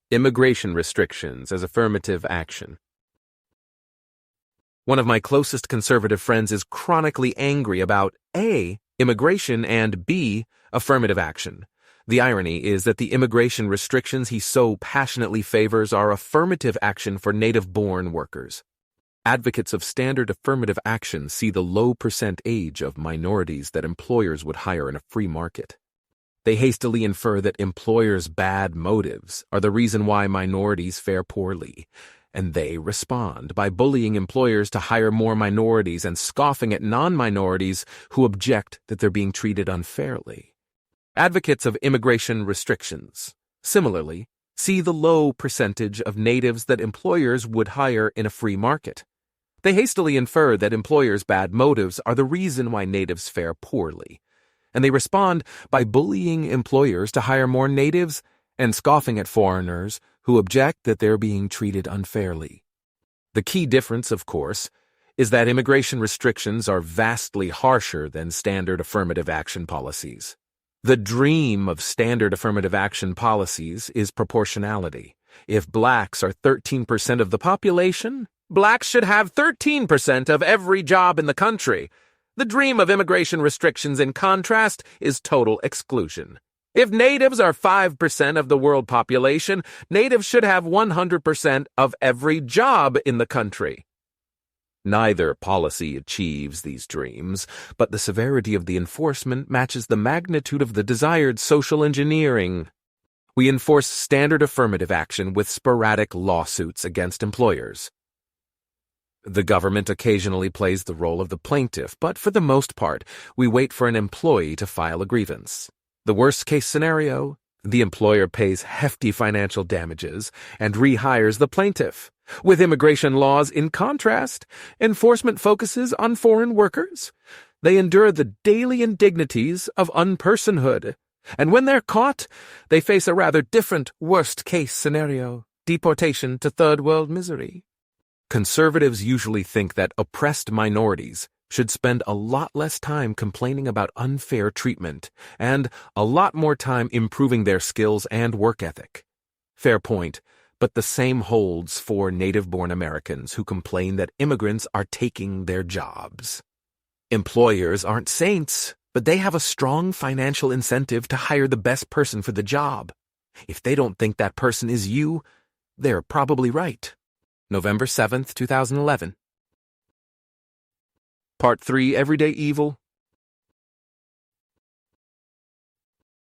Immigration restrictions as affirmative action. One of my closest conservative friends is chronically angry about A, immigration, and B, affirmative action. The irony is that the immigration restrictions he so passionately favors are affirmative action for native-born workers. Advocates of standard affirmative action see the low percent age of minorities that employers would hire in a free market. They hastily infer that employers' bad motives are the reason why minorities fare poorly, and they respond by bullying employers to hire more minorities and scoffing at non-minorities who object that they're being treated unfairly. Advocates of immigration restrictions, similarly, see the low percentage of natives that employers would hire in a free market. They hastily infer that employers' bad motives are the reason why natives fare poorly, and they respond by bullying employers to hire more natives and scoffing at foreigners who object that they're being treated unfairly. The key difference, of course, is that immigration restrictions are vastly harsher than standard affirmative action policies. The dream of standard affirmative action policies is proportionality. If blacks are 13% of the population, blacks should have 13% of every job in the country. The dream of immigration restrictions, in contrast, is total exclusion. If natives are 5% of the world population, natives should have 100% of every job in the country. Neither policy achieves these dreams, but the severity of the enforcement matches the magnitude of the desired social engineering. We enforce standard affirmative action with sporadic lawsuits against employers. The government occasionally plays the role of the plaintiff, but for the most part, we wait for an employee to file a grievance. The worst-case scenario, the employer pays hefty financial damages and rehires the plaintiff. With immigration laws, in contrast, enforcement focuses on foreign workers. They endure the daily indignities of unpersonhood, and when they're caught, they face a rather different worst-case scenario, deportation to third-world misery. Conservatives usually think that oppressed minorities should spend a lot less time complaining about unfair treatment and a lot more time improving their skills and work ethic. Fair point, but the same holds for native-born Americans who complain that immigrants are taking their jobs. Employers aren't saints, but they have a strong financial incentive to hire the best person for the job. If they don't think that person is you, they're probably right. November 7th, 2011. Part 3, Everyday Evil,